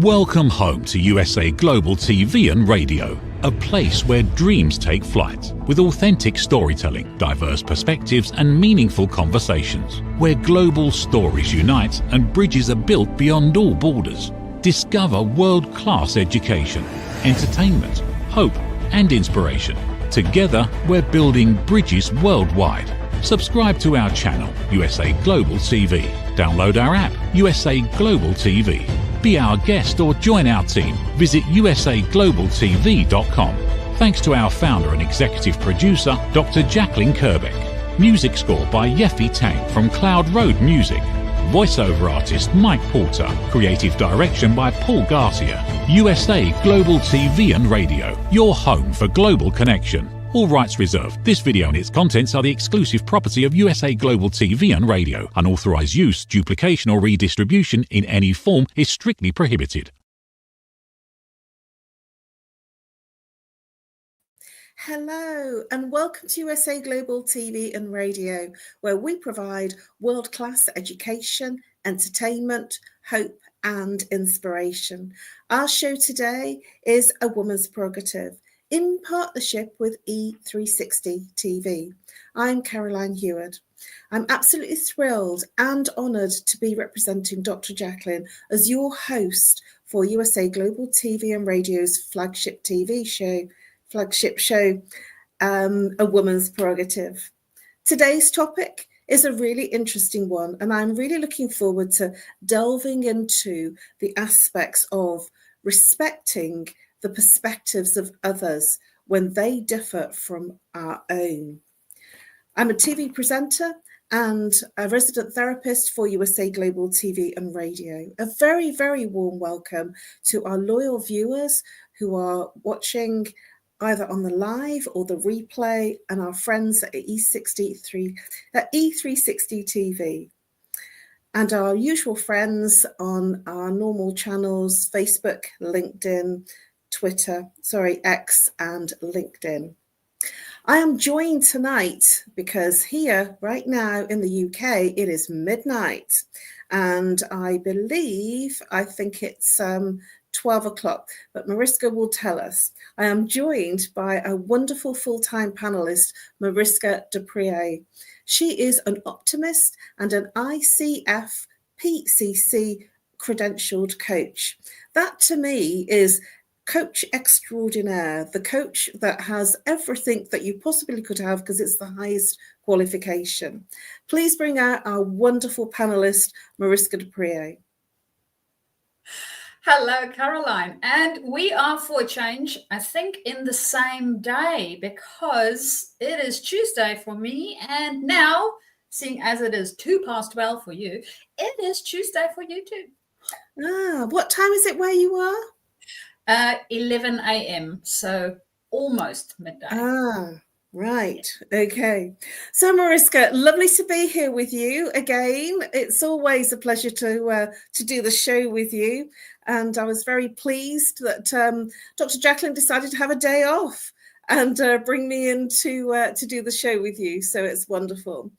Welcome home to USA Global TV and Radio, a place where dreams take flight, with authentic storytelling, diverse perspectives and meaningful conversations, where global stories unite and bridges are built beyond all borders. Discover world-class education, entertainment, hope and inspiration. Together, we're building bridges worldwide. Subscribe to our channel, USA Global TV. Download our app, USA Global TV. Be our guest or join our team. Visit usaglobaltv.com. Thanks to our founder and executive producer, Dr. JACALYN KERBECK. Music score by Yeffy Tang from Cloud Road Music. Voiceover artist Mike Porter. Creative direction by Paul Garcia. USA Global TV and Radio, your home for global connection. All rights reserved. This video and its contents are the exclusive property of USA Global TV and Radio. Unauthorized use, duplication or redistribution in any form is strictly prohibited. Hello and welcome to USA Global TV and Radio, where we provide world-class education, entertainment, hope and inspiration. Our show today is A Woman's Prerogative, in partnership with E360 TV. I'm Caroline HEWARD. I'm absolutely thrilled and honoured to be representing Dr. JACALYN as your host for USA Global TV and Radio's flagship show, A Woman's Prerogative. Today's topic is a really interesting one, and I'm really looking forward to delving into the aspects of respecting the perspectives of others when they differ from our own. I'm a TV presenter and a resident therapist for USA Global TV and Radio. A very, very warm welcome to our loyal viewers who are watching either on the live or the replay, and our friends at E360 TV. And our usual friends on our normal channels, Facebook, LinkedIn, X and LinkedIn. I am joined tonight because here right now in the UK it is midnight, and I think it's 12 o'clock, but Mariska will tell us. I am joined by a wonderful full-time panelist, Mariska Dupree. She is an optimist and an ICF PCC credentialed coach. That to me is coach extraordinaire, the coach that has everything that you possibly could have because it's the highest qualification. Please bring out our wonderful panelist, Mariska Dupree. Hello, Caroline. And we are for a change, I think, in the same day, because it is Tuesday for me. And now, seeing as it is 12:02 for you, it is Tuesday for you too. What time is it where you are? 11 a.m. So almost midday. Right. Okay. So Mariska, lovely to be here with you again. It's always a pleasure to do the show with you. And I was very pleased that Dr. JACALYN decided to have a day off and bring me in to do the show with you. So it's wonderful.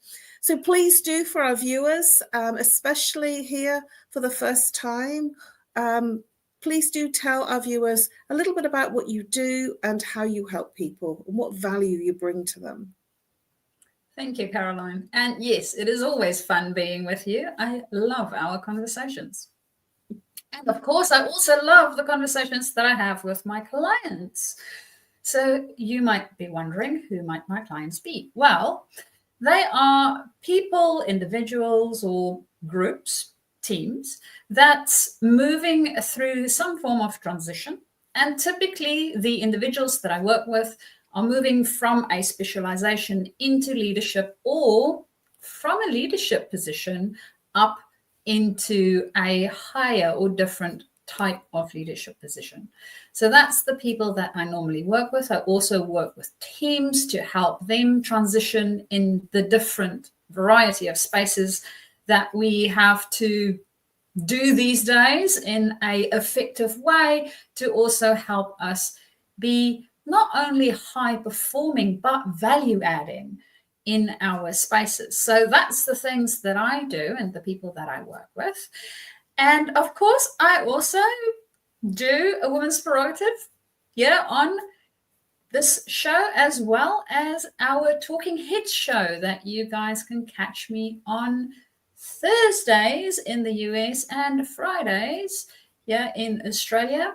So please do, for our viewers, especially here for the first time, please do tell our viewers a little bit about what you do and how you help people and what value you bring to them. Thank you, Caroline. And yes, it is always fun being with you. I love our conversations. And of course, I also love the conversations that I have with my clients. So you might be wondering, who might my clients be? Well, they are people, individuals, or groups, teams that's moving through some form of transition. And typically the individuals that I work with are moving from a specialization into leadership, or from a leadership position up into a higher or different type of leadership position. So that's the people that I normally work with. I also work with teams to help them transition in the different variety of spaces that we have to do these days in an effective way, to also help us be not only high performing, but value adding in our spaces. So that's the things that I do and the people that I work with. And of course, I also do a woman's prerogative here on this show, as well as our Talking Heads show that you guys can catch me on Thursdays in the US and Fridays here in Australia.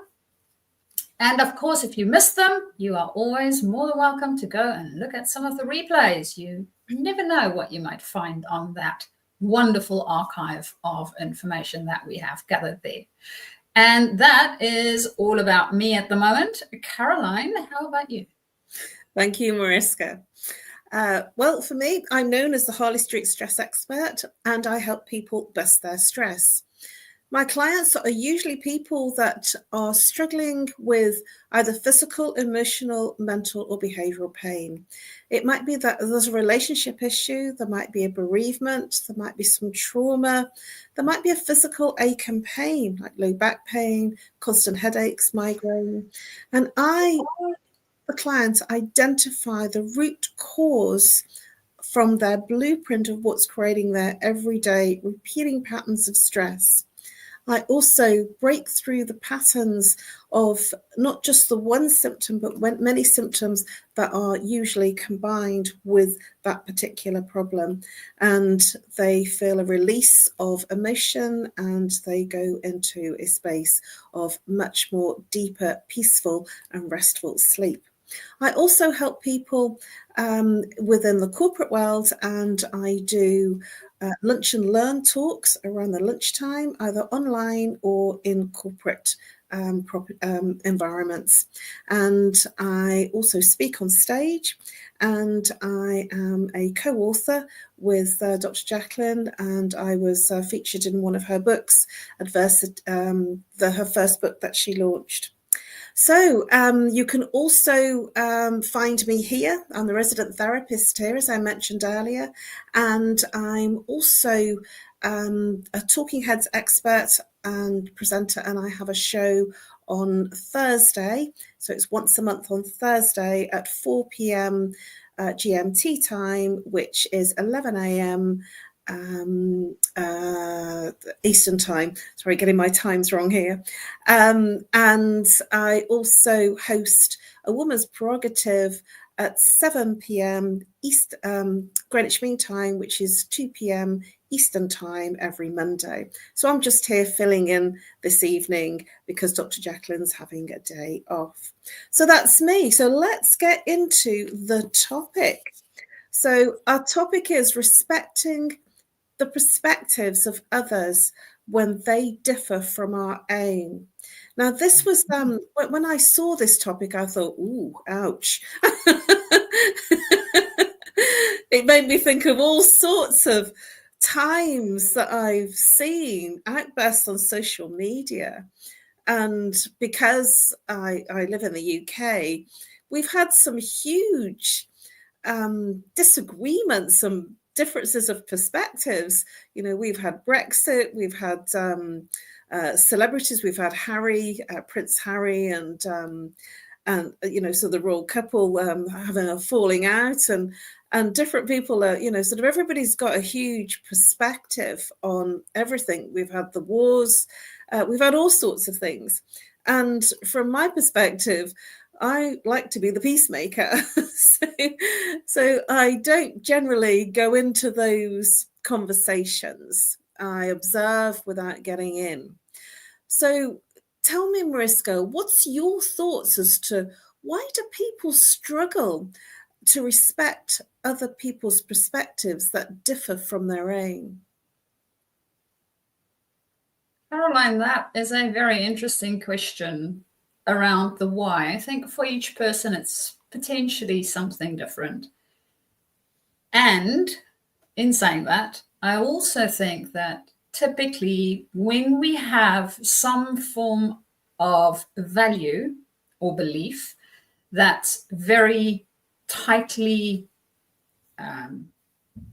And of course, if you miss them, you are always more than welcome to go and look at some of the replays. You never know what you might find on that wonderful archive of information that we have gathered there. And that is all about me at the moment. Caroline, how about you? Thank you, Mariska. Well, for me, I'm known as the Harley Street Stress Expert, and I help people bust their stress. My clients are usually people that are struggling with either physical, emotional, mental, or behavioral pain. It might be that there's a relationship issue, there might be a bereavement, there might be some trauma, there might be a physical ache and pain, like low back pain, constant headaches, migraine. And the clients identify the root cause from their blueprint of what's creating their everyday repeating patterns of stress. I also break through the patterns of not just the one symptom, but many symptoms that are usually combined with that particular problem. And they feel a release of emotion and they go into a space of much more deeper, peaceful and restful sleep. I also help people within the corporate world, and I do lunch and learn talks around the lunchtime, either online or in corporate environments. And I also speak on stage, and I am a co-author with Dr. JACALYN, and I was featured in one of her books, her first book that she launched. So you can also find me here. I'm the resident therapist here, as I mentioned earlier, and I'm also a Talking Heads expert and presenter, and I have a show on Thursday. So it's once a month on Thursday at 4 p.m. GMT time, which is 11 a.m. Eastern time. Sorry, getting my times wrong here. And I also host a woman's prerogative at 7 p.m. East Greenwich Mean Time, which is 2 p.m. Eastern time every Monday. So I'm just here filling in this evening because Dr. JACALYN's having a day off. So that's me. So let's get into the topic. So our topic is respecting the perspectives of others when they differ from our own. Now, this was when I saw this topic, I thought, ooh, ouch. It made me think of all sorts of times that I've seen outbursts on social media. And because I live in the UK, we've had some huge disagreements and differences of perspectives. You know, we've had Brexit, we've had celebrities, we've had Harry, Prince Harry, and you know, so the royal couple having a falling out, and different people are, you know, sort of everybody's got a huge perspective on everything. We've had the wars, we've had all sorts of things, and from my perspective, I like to be the peacemaker. so I don't generally go into those conversations. I observe without getting in. So tell me, Mariska, what's your thoughts as to why do people struggle to respect other people's perspectives that differ from their own? Caroline, that is a very interesting question around the why. I think for each person, it's potentially something different. And in saying that, I also think that typically when we have some form of value or belief that's very tightly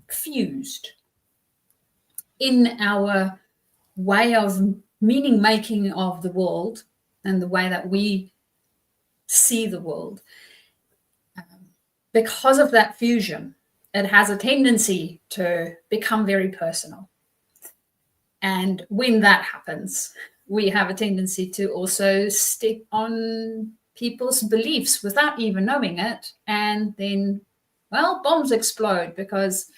fused in our way of meaning making of the world and the way that we see the world, because of that fusion, it has a tendency to become very personal. And when that happens, we have a tendency to also step on people's beliefs without even knowing it. And then, well, bombs explode, because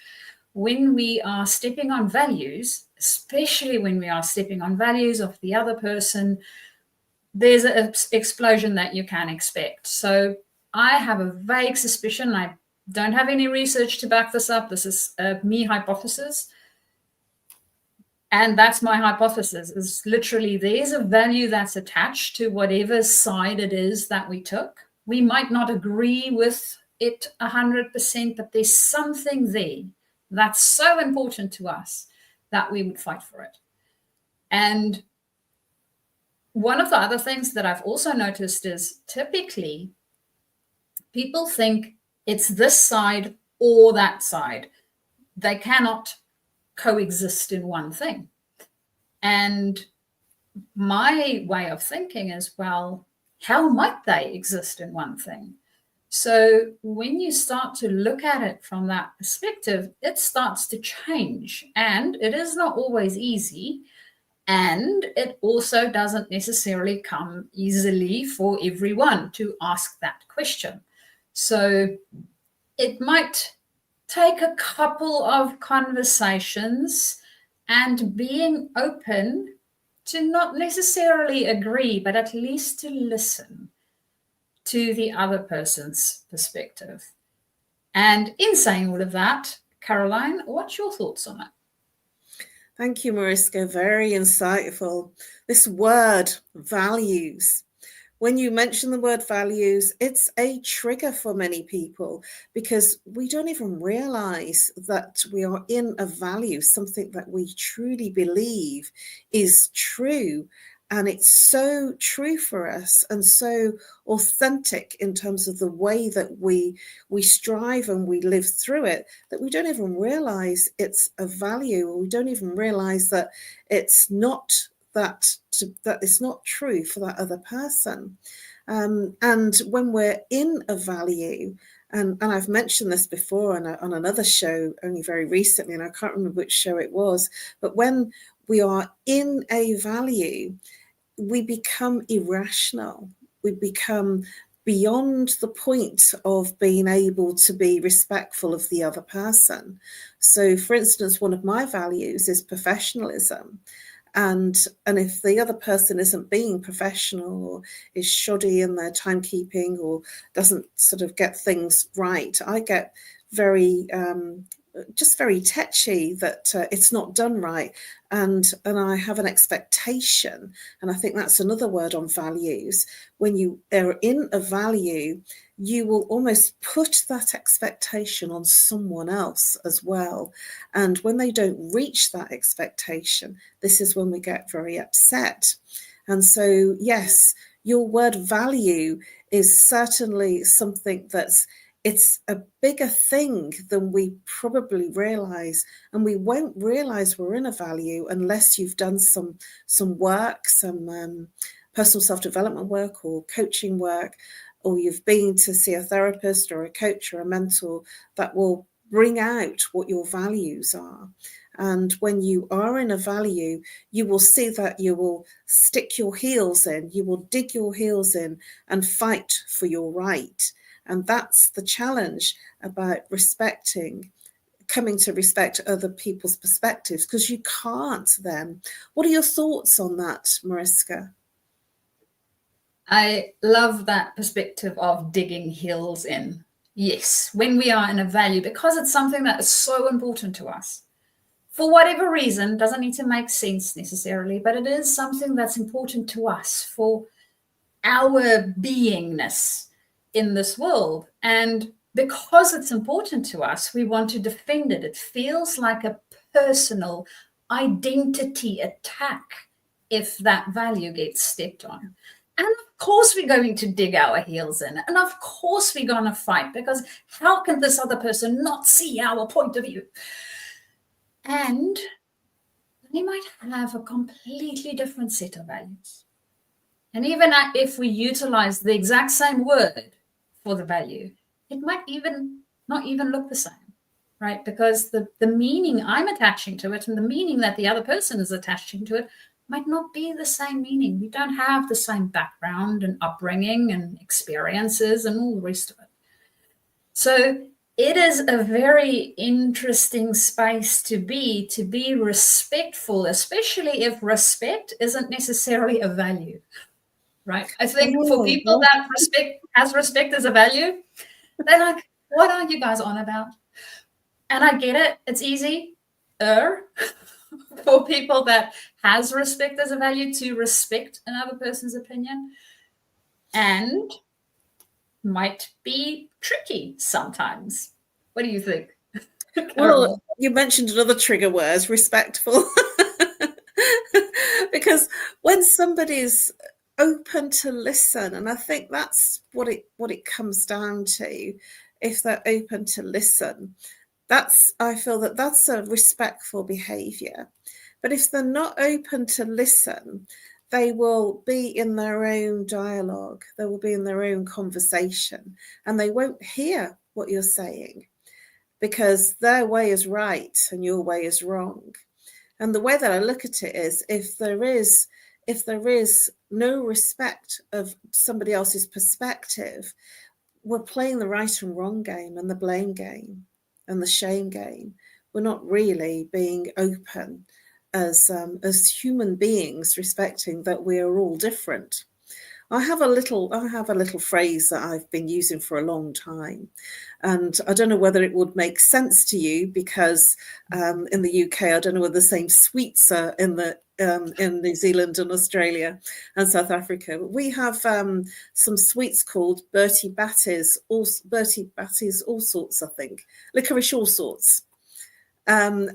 when we are stepping on values, especially when we are stepping on values of the other person, there's an explosion that you can expect. So I have a vague suspicion. I don't have any research to back this up. This is a me hypothesis. And that's my hypothesis, is literally there's a value that's attached to whatever side it is that we took. We might not agree with it 100%, but there's something there that's so important to us that we would fight for it. And one of the other things that I've also noticed is typically people think it's this side or that side. They cannot coexist in one thing. And my way of thinking is, well, how might they exist in one thing? So when you start to look at it from that perspective, it starts to change. And it is not always easy. And it also doesn't necessarily come easily for everyone to ask that question. So it might take a couple of conversations and being open to not necessarily agree, but at least to listen to the other person's perspective. And in saying all of that, Caroline, what's your thoughts on it? Thank you, Mariska. Very insightful. This word, values. When you mention the word values, it's a trigger for many people, because we don't even realize that we are in a value, something that we truly believe is true. And it's so true for us and so authentic in terms of the way that we strive and we live through it, that we don't even realize it's a value, or we don't even realize that it's not that it's not true for that other person. And when we're in a value, and I've mentioned this before on another show only very recently, and I can't remember which show it was, but when we are in a value, we become irrational. We become beyond the point of being able to be respectful of the other person. So, for instance, one of my values is professionalism. And if the other person isn't being professional, or is shoddy in their timekeeping, or doesn't sort of get things right, I get very very tetchy that it's not done right, and I have an expectation. And I think that's another word on values. When you are in a value, you will almost put that expectation on someone else as well. And when they don't reach that expectation, this is when we get very upset. And so, yes, your word value is certainly something it's a bigger thing than we probably realize. And we won't realize we're in a value unless you've done some work, some personal self-development work or coaching work, or you've been to see a therapist or a coach or a mentor that will bring out what your values are. And when you are in a value, you will see that you will stick your heels in, you will dig your heels in and fight for your right. And that's the challenge about coming to respect other people's perspectives, because you can't then. What are your thoughts on that, Mariska? I love that perspective of digging heels in. Yes, when we are in a value, because it's something that is so important to us. For whatever reason, doesn't need to make sense necessarily, but it is something that's important to us for our beingness in this world. And because it's important to us, we want to defend it. It feels like a personal identity attack if that value gets stepped on. And of course we're going to dig our heels in. And of course we're going to fight, because how can this other person not see our point of view? And they might have a completely different set of values. And even if we utilize the exact same word for the value, it might not even look the same, right? Because the meaning I'm attaching to it and the meaning that the other person is attaching to it might not be the same meaning. We don't have the same background and upbringing and experiences and all the rest of it. So it is a very interesting space to be respectful, especially if respect isn't necessarily a value, right? I think for people that respect as a value, they're like, what are you guys on about? And I get it. It's easy for people that has respect as a value to respect another person's opinion, and might be tricky sometimes. What do you think? Well, you mentioned another trigger word, respectful. Because when somebody's open to listen, and I think that's what it comes down to, if they're open to listen, I feel that's a respectful behavior. But if they're not open to listen, they will be in their own dialogue, they will be in their own conversation, and they won't hear what you're saying because their way is right and your way is wrong. And the way that I look at it is, if there is no respect of somebody else's perspective, we're playing the right and wrong game and the blame game and the shame game. We're not really being open as human beings, respecting that we are all different. I have a little phrase that I've been using for a long time, and I don't know whether it would make sense to you, because in the UK, I don't know whether the same sweets are in New Zealand and Australia and South Africa. But we have some sweets called Bertie Batties, all sorts, I think, licorice all sorts, and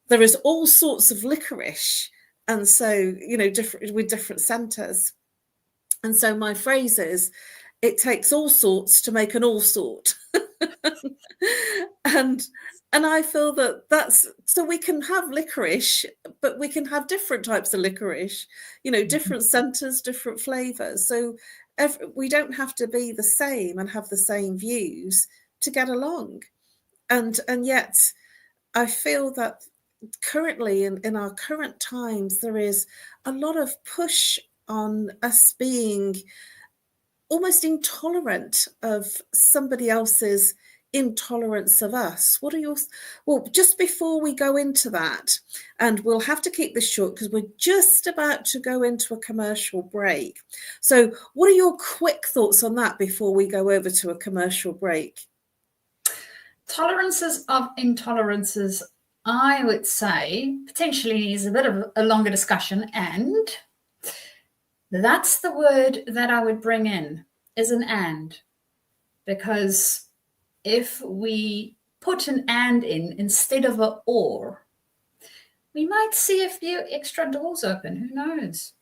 there is all sorts of licorice, and so different with different centres. And so my phrase is, it takes all sorts to make an all sort. and I feel that's, so we can have licorice, but we can have different types of licorice, different centres, different flavours. So we don't have to be the same and have the same views to get along. And yet I feel that currently in our current times, there is a lot of push on us being almost intolerant of somebody else's intolerance of us. Well, just before we go into that, and we'll have to keep this short because we're just about to go into a commercial break. So what are your quick thoughts on that before we go over to a commercial break? Tolerances of intolerances, I would say, potentially is a bit of a longer discussion, and that's the word that I would bring in, is an and. Because if we put an and in instead of an or, we might see a few extra doors open. Who knows?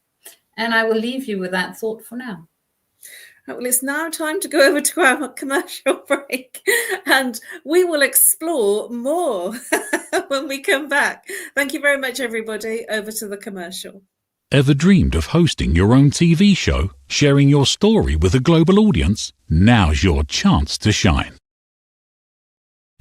And I will leave you with that thought for now. Well, it's now time to go over to our commercial break, and we will explore more when we come back. Thank you very much, everybody. Over to the commercial. Ever dreamed of hosting your own TV show, sharing your story with a global audience? Now's your chance to shine.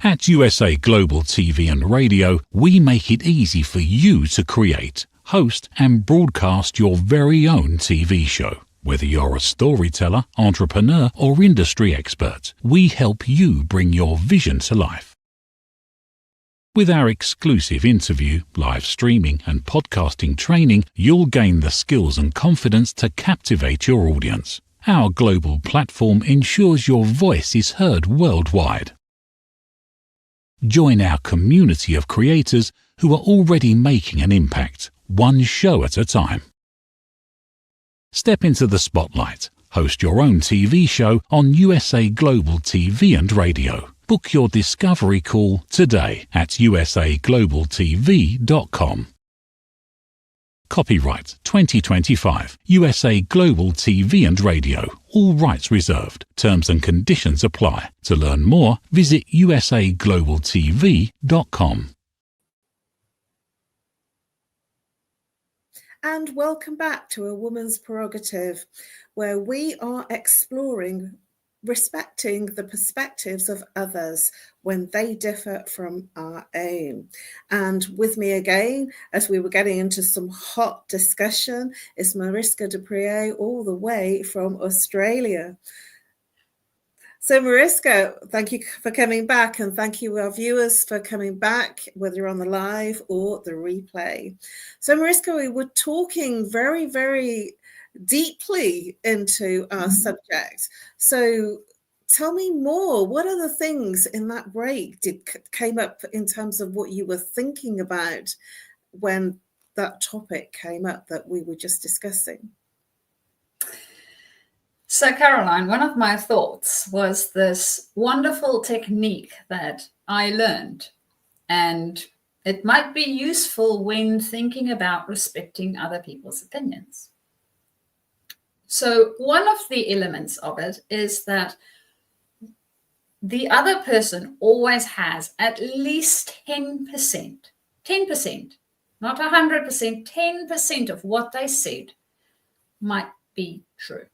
At USA Global TV and Radio, we make it easy for you to create, host, and broadcast your very own TV show. Whether you're a storyteller, entrepreneur, or industry expert, we help you bring your vision to life. With our exclusive interview, live streaming, and podcasting training, you'll gain the skills and confidence to captivate your audience. Our global platform ensures your voice is heard worldwide. Join our community of creators who are already making an impact, one show at a time. Step into the spotlight. Host your own TV show on USA Global TV and Radio. Book your discovery call today at usaglobaltv.com. Copyright 2025 USA Global TV and Radio. All rights reserved. Terms and conditions apply. To learn more, visit usaglobaltv.com. And welcome back to A Woman's Prerogative, where we are exploring respecting the perspectives of others when they differ from our own. And with me again, as we were getting into some hot discussion, is Mariska de Pree, all the way from Australia. So Mariska, thank you for coming back, and thank you our viewers for coming back, whether you're on the live or the replay. So Mariska, we were talking very, very deeply into our subject. So tell me more. What are the things in that break came up in terms of what you were thinking about when that topic came up that we were just discussing? So Caroline, one of my thoughts was this wonderful technique that I learned, and it might be useful when thinking about respecting other people's opinions. So one of the elements of it is that the other person always has at least 10%, not 100%, 10% of what they said might be true.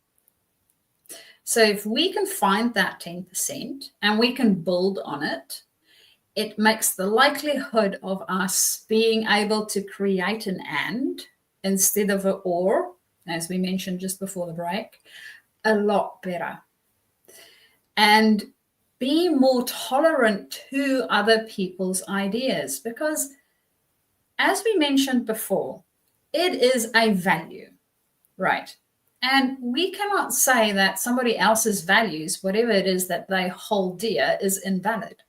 So if we can find that 10% and we can build on it, it makes the likelihood of us being able to create an and instead of an or, as we mentioned just before the break, a lot better. And be more tolerant to other people's ideas, because as we mentioned before, it is a value, right? And we cannot say that somebody else's values, whatever it is that they hold dear, is invalid,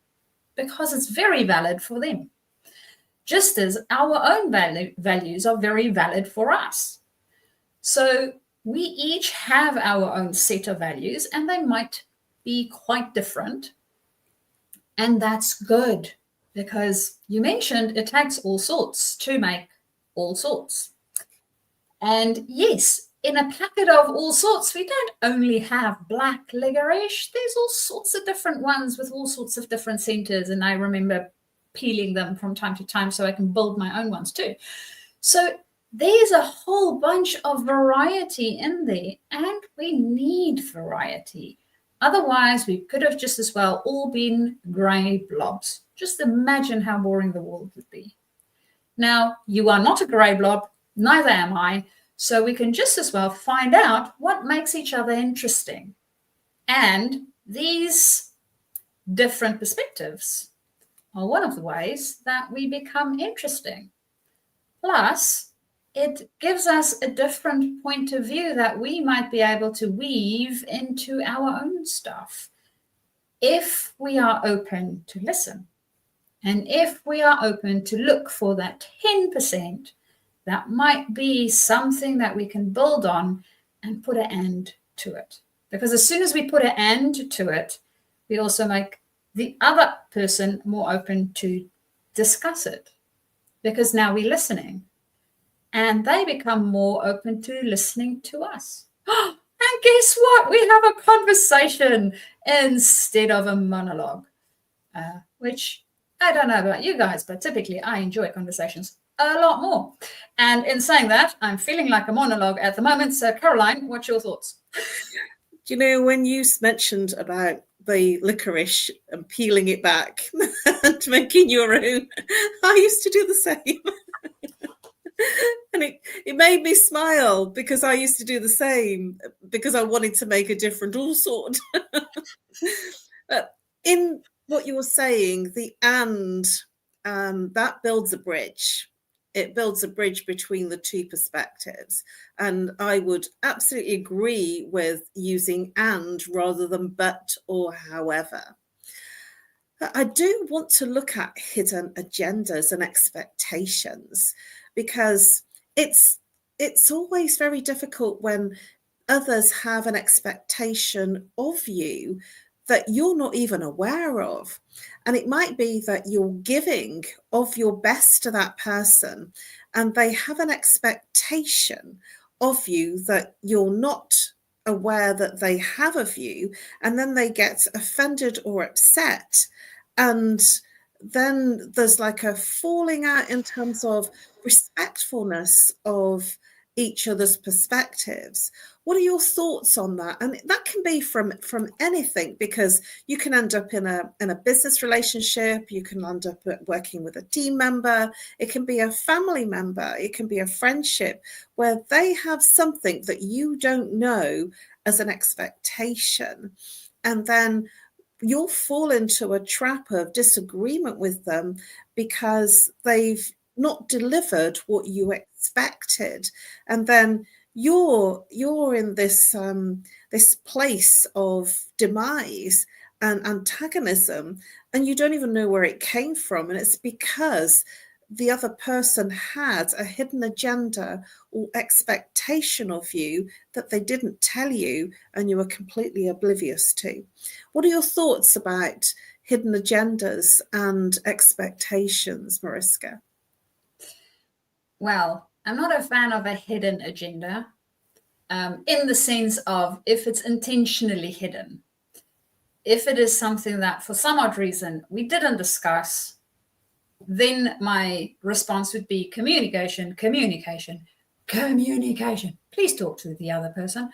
because it's very valid for them. Just as our own values are very valid for us. So we each have our own set of values, and they might be quite different. And that's good, because you mentioned it takes all sorts to make all sorts. And yes, in a packet of all sorts, we don't only have black licorice. There's all sorts of different ones with all sorts of different centers. And I remember peeling them from time to time so I can build my own ones too. So there's a whole bunch of variety in there, and we need variety. Otherwise, we could have just as well all been grey blobs. Just imagine how boring the world would be. Now, you are not a grey blob, neither am I. So we can just as well find out what makes each other interesting. And these different perspectives are one of the ways that we become interesting. Plus, it gives us a different point of view that we might be able to weave into our own stuff if we are open to listen. And if we are open to look for that 10%, that might be something that we can build on and put an end to it. Because as soon as we put an end to it, we also make the other person more open to discuss it. Because now we're listening. And they become more open to listening to us. And guess what? We have a conversation instead of a monologue. Which, I don't know about you guys, but typically I enjoy conversations a lot more. And in saying that, I'm feeling like a monologue at the moment. So Caroline, what's your thoughts? You know, when you mentioned about the licorice and peeling it back and making your own, I used to do the same. And it made me smile, because I used to do the same, because I wanted to make a different all sort. But in what you were saying, the and that builds a bridge. It builds a bridge between the two perspectives. And I would absolutely agree with using and rather than but or however. I do want to look at hidden agendas and expectations, because it's always very difficult when others have an expectation of you that you're not even aware of. And it might be that you're giving of your best to that person, and they have an expectation of you that you're not aware that they have of you, and then they get offended or upset. And then there's like a falling out in terms of respectfulness of each other's perspectives. What are your thoughts on that? And that can be from anything, because you can end up in a business relationship, you can end up working with a team member, it can be a family member, it can be a friendship where they have something that you don't know as an expectation. And then you'll fall into a trap of disagreement with them because they've not delivered what you expected. And then you're in this this place of demise and antagonism, and you don't even know where it came from. And it's because the other person had a hidden agenda or expectation of you that they didn't tell you and you were completely oblivious to. What are your thoughts about hidden agendas and expectations, Mariska? Well, I'm not a fan of a hidden agenda in the sense of if it's intentionally hidden. If it is something that for some odd reason we didn't discuss, then my response would be communication, communication, communication. Please talk to the other person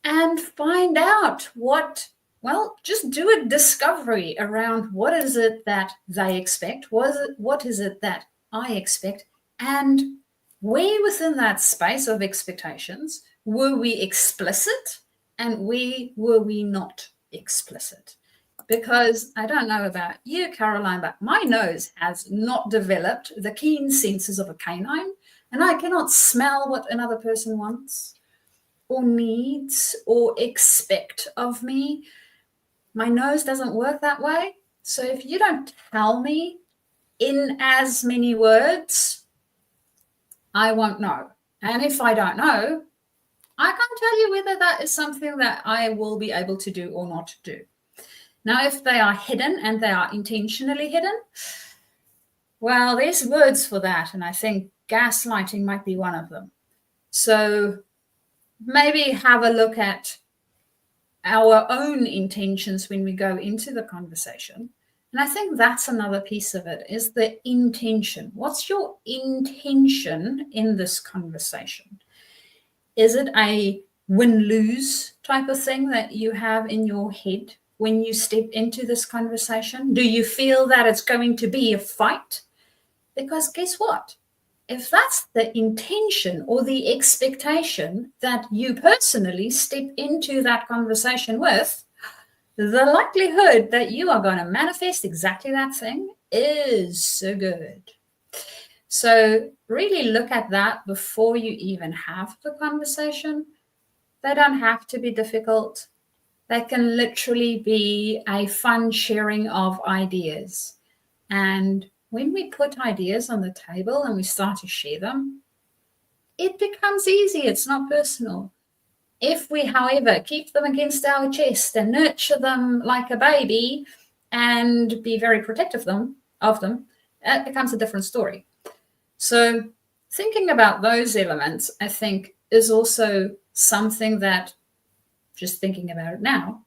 and find out just do a discovery around what is it that they expect, what is it that I expect, and where within that space of expectations were we explicit and where were we not explicit? Because I don't know about you, Caroline, but my nose has not developed the keen senses of a canine, and I cannot smell what another person wants or needs or expect of me. My nose doesn't work that way. So if you don't tell me in as many words, I won't know. And if I don't know, I can't tell you whether that is something that I will be able to do or not do. Now, if they are hidden and they are intentionally hidden, well, there's words for that. And I think gaslighting might be one of them. So maybe have a look at our own intentions when we go into the conversation. And I think that's another piece of it, is the intention. What's your intention in this conversation? Is it a win-lose type of thing that you have in your head when you step into this conversation? Do you feel that it's going to be a fight? Because guess what? If that's the intention or the expectation that you personally step into that conversation with, the likelihood that you are going to manifest exactly that thing is so good. So really look at that before you even have the conversation. They don't have to be difficult. They can literally be a fun sharing of ideas. And when we put ideas on the table and we start to share them, it becomes easy. It's not personal. If we, however, keep them against our chest and nurture them like a baby and be very protective of them, it becomes a different story. So thinking about those elements, I think, is also something that, just thinking about it now,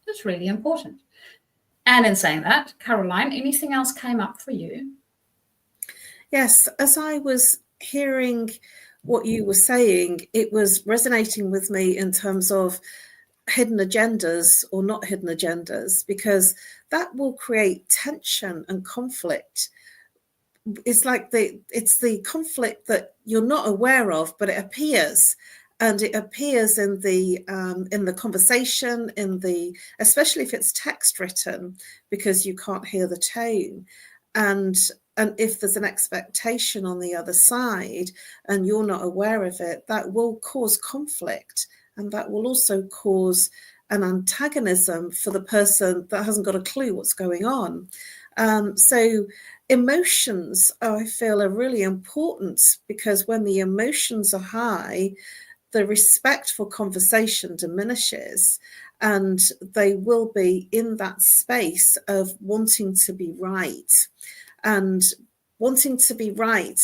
is really important. And in saying that, Caroline, anything else came up for you? Yes, as I was hearing what you were saying, it was resonating with me in terms of hidden agendas or not hidden agendas, because that will create tension and conflict. It's like it's the conflict that you're not aware of, but it appears. And it appears in the conversation, especially if it's text written, because you can't hear the tone. And if there's an expectation on the other side and you're not aware of it, that will cause conflict, and that will also cause an antagonism for the person that hasn't got a clue what's going on. So emotions, I feel, are really important, because when the emotions are high, the respect for conversation diminishes, and they will be in that space of wanting to be right. And wanting to be right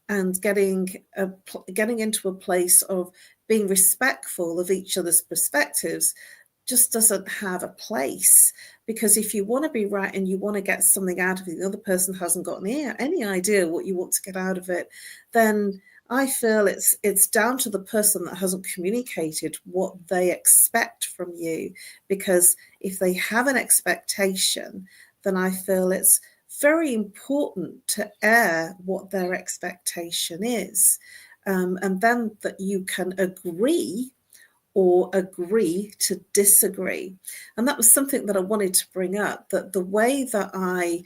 and getting into a place of being respectful of each other's perspectives just doesn't have a place. Because if you want to be right and you want to get something out of it, the other person hasn't got any idea what you want to get out of it, then I feel it's down to the person that hasn't communicated what they expect from you, because if they have an expectation, then I feel it's very important to air what their expectation is, and then that you can agree or agree to disagree. And that was something that I wanted to bring up, that the way that I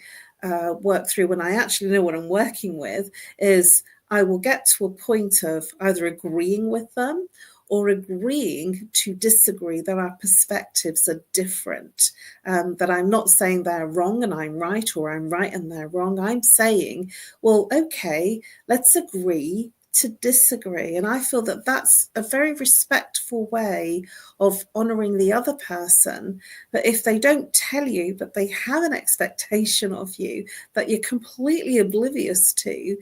work through when I actually know what I'm working with is I will get to a point of either agreeing with them or agreeing to disagree, that our perspectives are different, that I'm not saying they're wrong and I'm right, or I'm right and they're wrong. I'm saying, well, okay, let's agree to disagree. And I feel that that's a very respectful way of honoring the other person. But if they don't tell you that they have an expectation of you that you're completely oblivious to,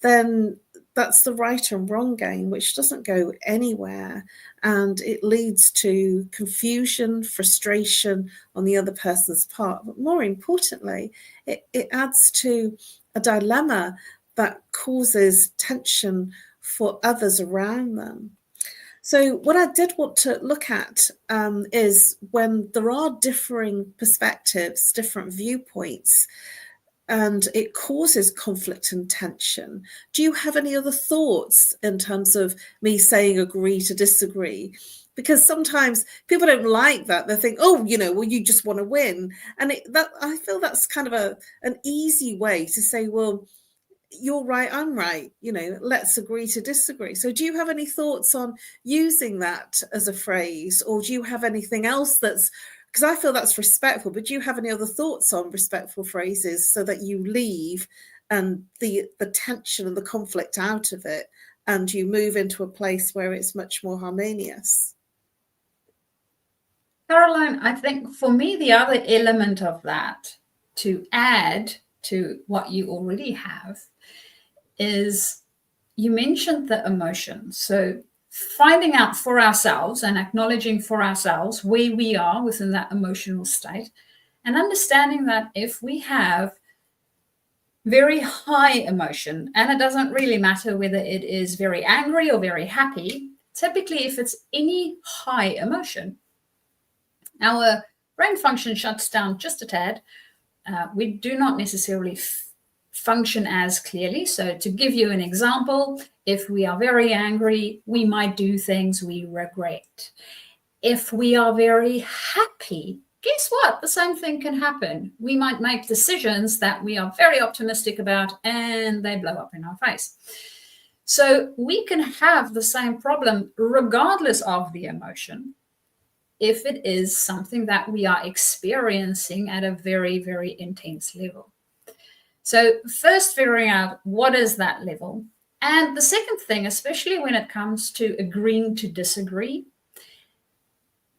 then that's the right and wrong game, which doesn't go anywhere. And it leads to confusion, frustration on the other person's part. But more importantly, it adds to a dilemma that causes tension for others around them. So what I did want to look at is when there are differing perspectives, different viewpoints, and it causes conflict and tension. Do you have any other thoughts in terms of me saying agree to disagree? Because sometimes people don't like that. They think, oh, well, you just want to win. And I feel that's kind of an easy way to say, well, you're right, I'm right, let's agree to disagree. So do you have any thoughts on using that as a phrase, or do you have anything else that's, because I feel that's respectful, but do you have any other thoughts on respectful phrases so that you leave and the tension and the conflict out of it, and you move into a place where it's much more harmonious? Caroline, I think for me, the other element of that to add to what you already have is, you mentioned the emotion. So finding out for ourselves and acknowledging for ourselves where we are within that emotional state, and understanding that if we have very high emotion, and it doesn't really matter whether it is very angry or very happy, typically if it's any high emotion, our brain function shuts down just a tad. We do not necessarily function as clearly. So to give you an example, if we are very angry, we might do things we regret. If we are very happy, guess what? The same thing can happen. We might make decisions that we are very optimistic about and they blow up in our face. So we can have the same problem regardless of the emotion, if it is something that we are experiencing at a very, very intense level. So first figuring out what is that level. And the second thing, especially when it comes to agreeing to disagree,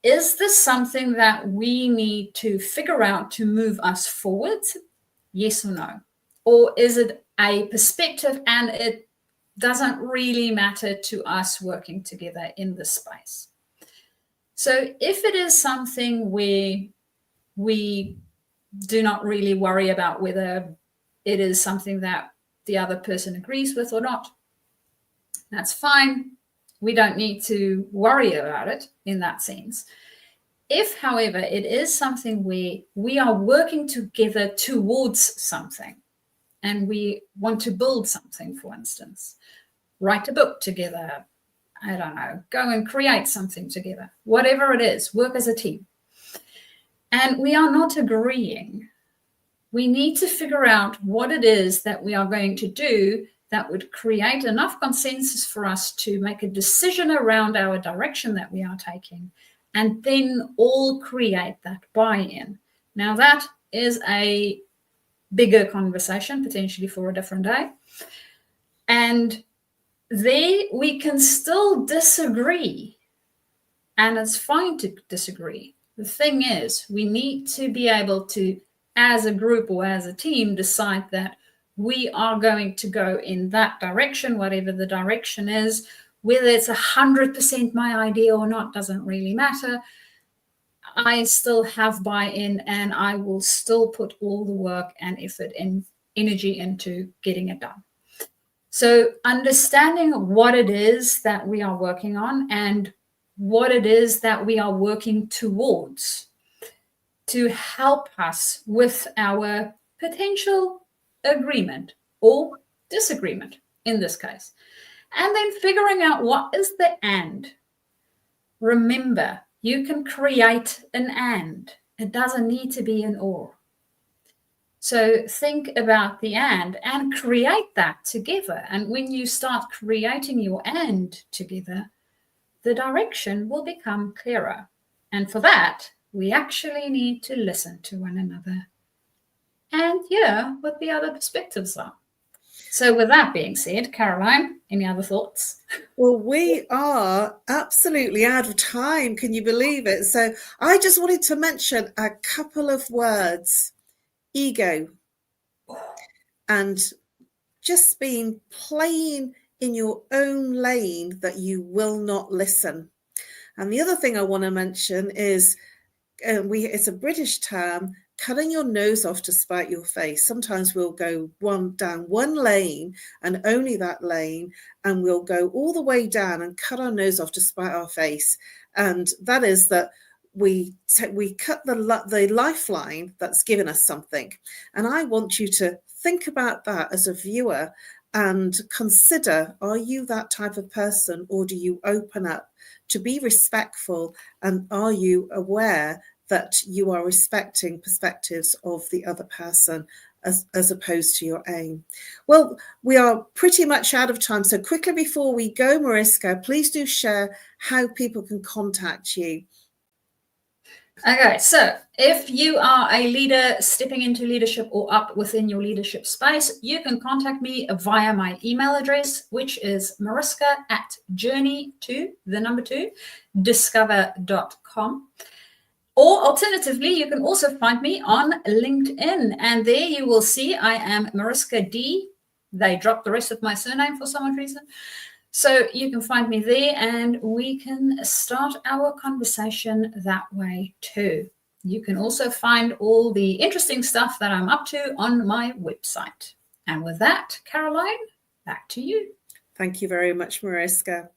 is this something that we need to figure out to move us forward? Yes or no? Or is it a perspective and it doesn't really matter to us working together in this space? So if it is something where we do not really worry about whether it is something that the other person agrees with or not, that's fine. We don't need to worry about it in that sense. If, however, it is something where we are working together towards something and we want to build something, for instance, write a book together, I don't know, go and create something together, whatever it is, work as a team, and we are not agreeing, we need to figure out what it is that we are going to do that would create enough consensus for us to make a decision around our direction that we are taking, and then all create that buy-in. Now, that is a bigger conversation, potentially for a different day. And there we can still disagree, and it's fine to disagree. The thing is, we need to be able to, as a group or as a team, decide that we are going to go in that direction, whatever the direction is. Whether it's 100% my idea or not doesn't really matter. I still have buy-in and I will still put all the work and effort and energy into getting it done. So understanding what it is that we are working on and what it is that we are working towards to help us with our potential agreement or disagreement in this case. And then figuring out what is the and. Remember, you can create an and. It doesn't need to be an or. So think about the and create that together. And when you start creating your and together, the direction will become clearer. And for that, we actually need to listen to one another and hear what the other perspectives are. So with that being said, Caroline, any other thoughts? Well, we are absolutely out of time. Can you believe it? So I just wanted to mention a couple of words. Ego. And just being playing in your own lane that you will not listen. And the other thing I want to mention is, it's a British term, cutting your nose off to spite your face. Sometimes we'll go down one lane and only that lane, and we'll go all the way down and cut our nose off to spite our face. And that is that we cut the lifeline that's given us something. And I want you to think about that as a viewer and consider, are you that type of person, or do you open up to be respectful? And are you aware that you are respecting perspectives of the other person as opposed to your own? Well, we are pretty much out of time. So quickly before we go, Mariska, please do share how people can contact you. Okay, so if you are a leader stepping into leadership or up within your leadership space, you can contact me via my email address, which is mariska@journey2discover.com. Or alternatively, you can also find me on LinkedIn, and there you will see I am Mariska D. They dropped the rest of my surname for some odd reason. So you can find me there and we can start our conversation that way too. You can also find all the interesting stuff that I'm up to on my website. And with that, Caroline, back to you. Thank you very much, Mariska.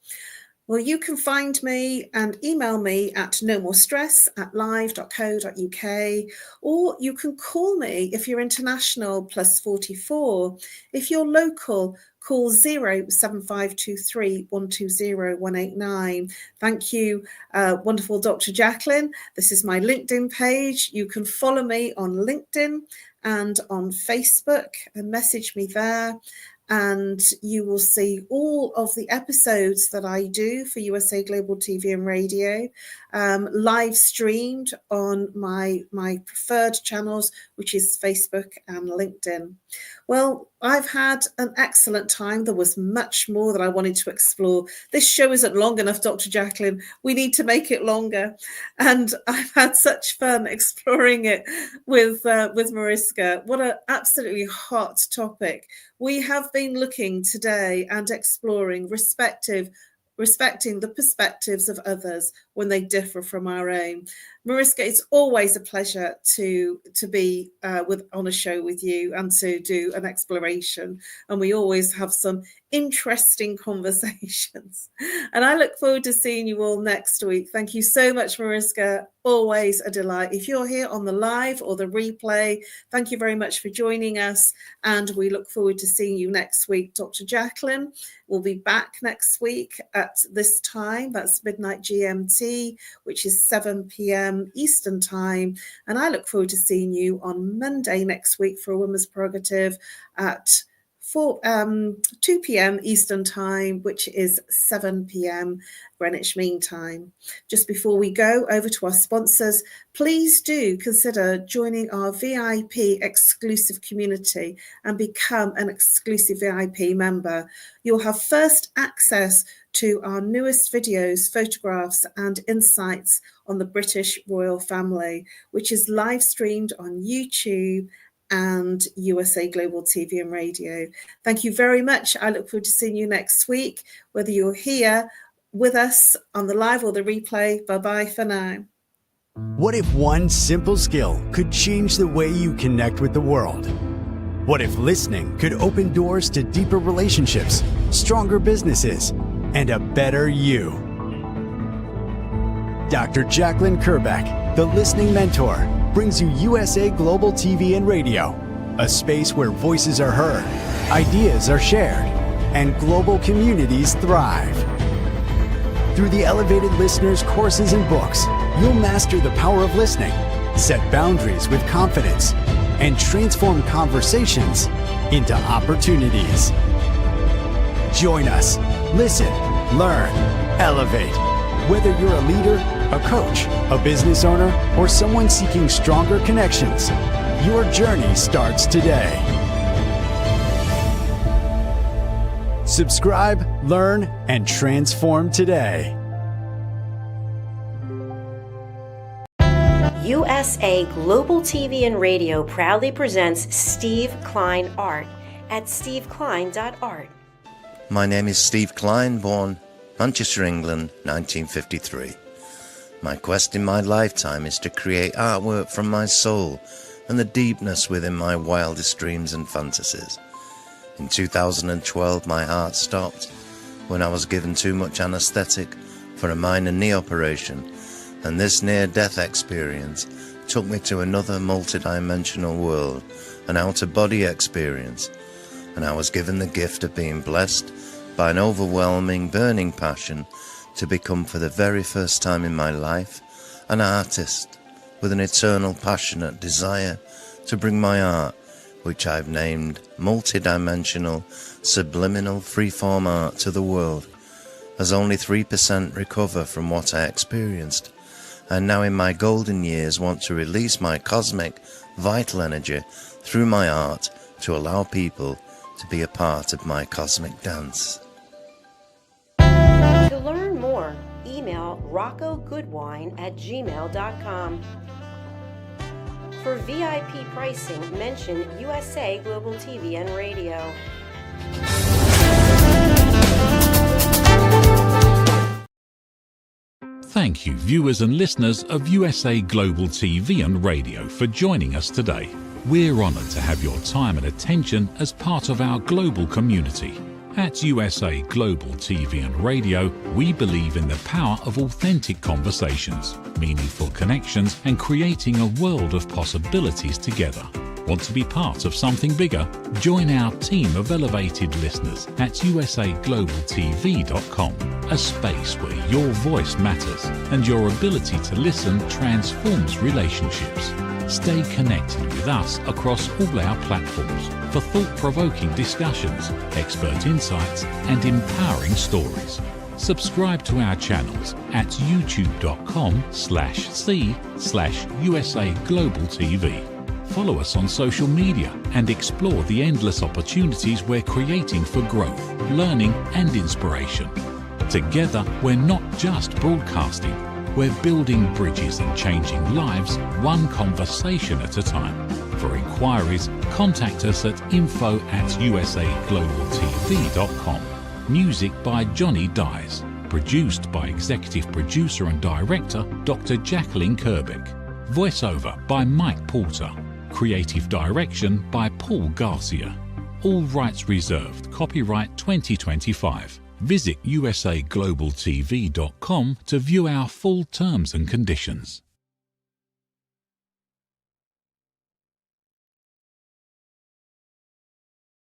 Well, you can find me and email me at nomorestress@live.co.uk, or you can call me if you're international +44. If you're local, call 07523 120 189. Thank you, wonderful Dr. JACALYN. This is my LinkedIn page. You can follow me on LinkedIn and on Facebook and message me there. And you will see all of the episodes that I do for USA Global TV and Radio, live streamed on my preferred channels, which is Facebook and LinkedIn. Well, I've had an excellent time. There was much more that I wanted to explore. This show isn't long enough, Dr. JACALYN. We need to make it longer. And I've had such fun exploring it with Mariska. What an absolutely hot topic. We have been looking today and exploring respecting the perspectives of others when they differ from our own. Mariska, it's always a pleasure to be on a show with you and to do an exploration. And we always have some interesting conversations. And I look forward to seeing you all next week. Thank you so much, Mariska. Always a delight. If you're here on the live or the replay, thank you very much for joining us. And we look forward to seeing you next week. Dr. JACALYN will be back next week at this time. That's midnight GMT, which is 7 p.m. Eastern time. And I look forward to seeing you on Monday next week for a Women's Prerogative at 2 p.m. Eastern time, which is 7 p.m. Greenwich Mean Time. Just before we go over to our sponsors, please do consider joining our VIP exclusive community and become an exclusive VIP member. You'll have first access to our newest videos, photographs and insights on the British royal family, which is live streamed on YouTube and USA Global TV and Radio. Thank you very much. I look forward to seeing you next week, whether you're here with us on the live or the replay. Bye-bye for now. What if one simple skill could change the way you connect with the world? What if listening could open doors to deeper relationships, stronger businesses, and a better you? Dr. JACALYN KERBECK, the listening mentor, brings you USA Global TV and Radio, a space where voices are heard, ideas are shared, and global communities thrive. Through the elevated listeners' courses and books, you'll master the power of listening, set boundaries with confidence, and transform conversations into opportunities. Join us. Listen, learn, elevate. Whether you're a leader, a coach, a business owner, or someone seeking stronger connections, your journey starts today. Subscribe, learn, and transform today. USA Global TV and Radio proudly presents Steve Klein Art at steveklein.art. My name is Steve Klein, born Manchester, England, 1953. My quest in my lifetime is to create artwork from my soul and the deepness within my wildest dreams and fantasies. In 2012, my heart stopped when I was given too much anesthetic for a minor knee operation, and this near-death experience took me to another multi-dimensional world, an out-of-body experience, and I was given the gift of being blessed by an overwhelming, burning passion to become, for the very first time in my life, an artist with an eternal, passionate desire to bring my art, which I've named multi-dimensional, subliminal, freeform art, to the world, as only 3% recover from what I experienced, and now in my golden years want to release my cosmic, vital energy through my art to allow people to be a part of my cosmic dance. To learn more, email roccogoodwine@gmail.com. For VIP pricing, mention USA Global TV and Radio. Thank you, viewers and listeners of USA Global TV and Radio, for joining us today. We're honoured to have your time and attention as part of our global community. At USA Global TV and Radio, we believe in the power of authentic conversations, meaningful connections, and creating a world of possibilities together. Want to be part of something bigger? Join our team of elevated listeners at usaglobaltv.com, a space where your voice matters and your ability to listen transforms relationships. Stay connected with us across all our platforms for thought-provoking discussions, expert insights, and empowering stories. Subscribe to our channels at youtube.com/c/usaglobaltv. Follow us on social media and explore the endless opportunities we're creating for growth, learning, and inspiration. Together, we're not just broadcasting, we're building bridges and changing lives one conversation at a time. For inquiries, contact us at info@usaglobaltv.com. Music by Johnny Dies. Produced by Executive Producer and Director Dr. JACALYN KERBECK. Voiceover by Mike Porter. Creative Direction by Paul Garcia. All rights reserved. Copyright 2025. Visit usaglobaltv.com to view our full terms and conditions.